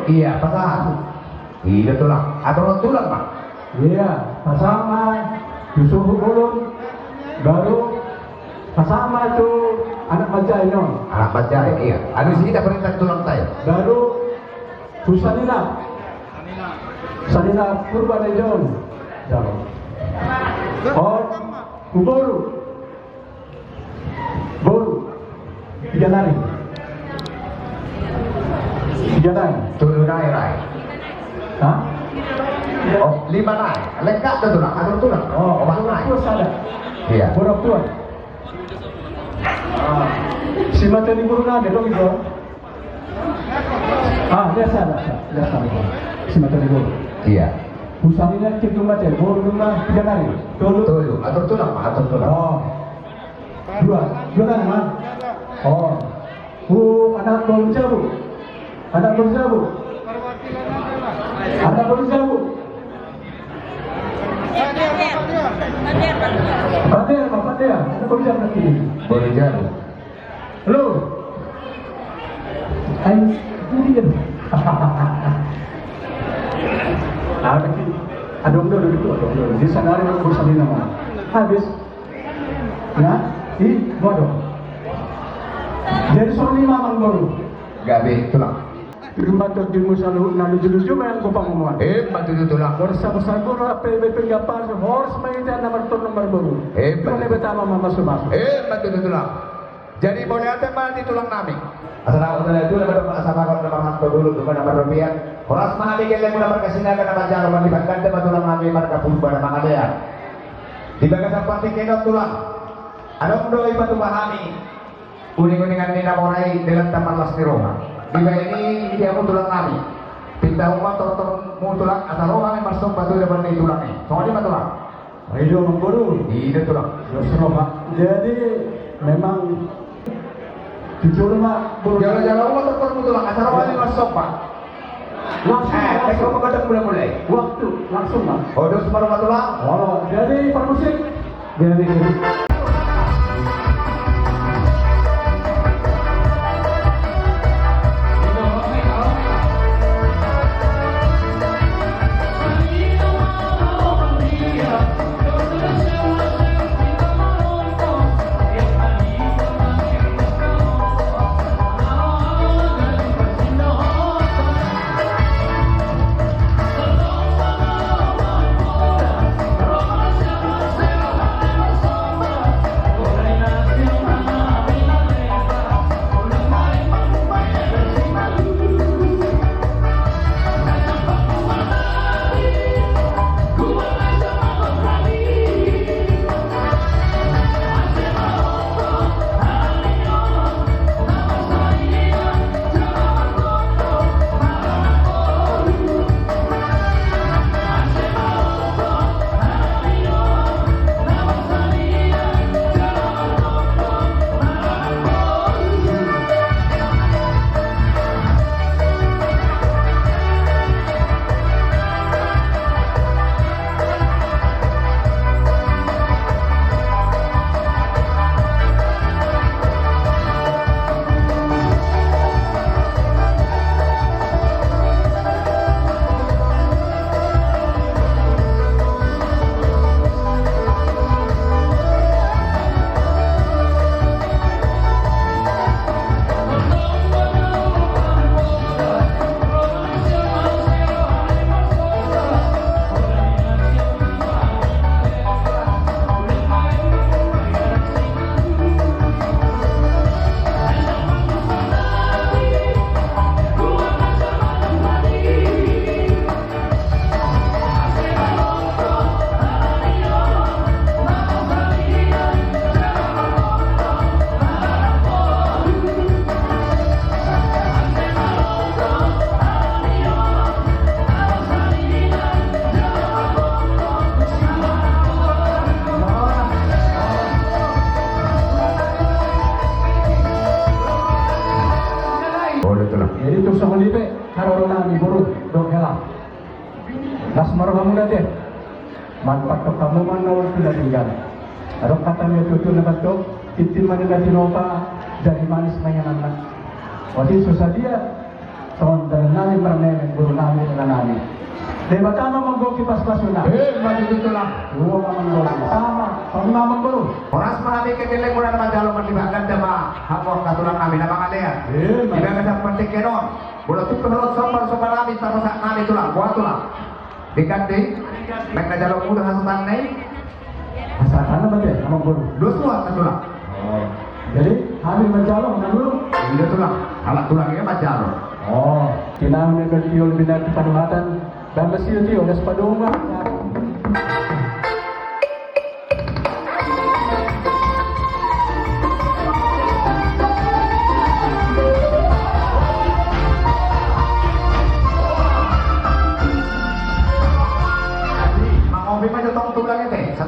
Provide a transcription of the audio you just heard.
Iya, pasang. Iya tulang. Atau tulang pak? Iya, pasama, disuruh ulun, baru pasama itu anak bajai no. Anak bajai, iya. Anu sini tak perintah tulang tayo. Baru Susanina, Sanina Purba Dejon, jauh. Oh, Boru, tiga nari, Tujuh naik rai. hah? Oh, 5 naik. Lengkap tuh tulang. Atau tulang. Oh, Obat naik. terus ada. Iya. Borok tuan. Si mata di burung ada dong itu. Biasa. Si mata di burung. Iya. Usahinya cek rumah cek burung rumah tiga nari. Tujuh. Atau tulang pak? Atau tulang. Oh, dua nari mah. Oh, anak baru jabu. Anak baru jabu. Pader, ada baru jabu lagi. Boleh jadi. Halo. Ini dia. Ada om dulu itu, di sana ada urusan ini nama. Habis. Nah, bodoh. Jadi soal ini mamang baru. Gabe tulang. Rumah di musalu nalu julus juga yang kupang umuan. Bantu tulang. Bersama guru PBP Gapar, harus mainkan nomor baru. Boleh betama mama sumas. Bantu tulang. Jadi boleh ada mana di tulang nami. Assalamualaikum itu lebar sama kalau lebar dulu tuh nomor rupiah. Horas mana di kalian mulai berkasihnya karena baca rumah dibangkan tempat tulang nami marka pun pada mangadea. Di bagian seperti kendok tulang. Ada doi batu pahami. Kuning-kuningan nina morai dengan taman las di Roma. Di ini dia pun tulang nami. Pinta umat mu tulang asal Roma yang masuk batu depan di tulangnya. Soalnya mana tulang? Itu memburu. Iya tulang. Roma. Jadi memang jujur mah Jalan-jalan umat terpon tulang asal Roma yang masuk pak. Langsung mulai. Waktu langsung mah. Oh, dos rumah tulang. Oh, jadi permusik. Jadi kamu deh, manfaat kamu mana sudah tinggal. Ada katanya cucu lebat tu, titin mana dari nova dari manis mayan anak. Waktu susah dia, Son, dalam namin marami, guru namin na namin. Di ba tama mag-go kipas-pas yun na? Maju dito lang. Oo, mamang guru. Sama, kami mamang guru. Oras marami kagilay mo na naman dalo maglibagan na mahapon na tulang namin na mga liyan. Hindi ka sa pantik kenon. Bulat ito sa sombal sa marami tapos sa namin tulang. Buhat tulang. Diganti. Nagkadalo mo na sa tanay. Asakan na ba din, mamang guru? Duswa sa tulang. Oh. Jadi, kami menjalo, mamang guru. Hindi tulang. Halak tulang ya majalo. Oh, kailangan na nag-iol binat panuhatan. Dan masih itu, udah sepadungan. Mga obi man yung tulang ito eh. Sa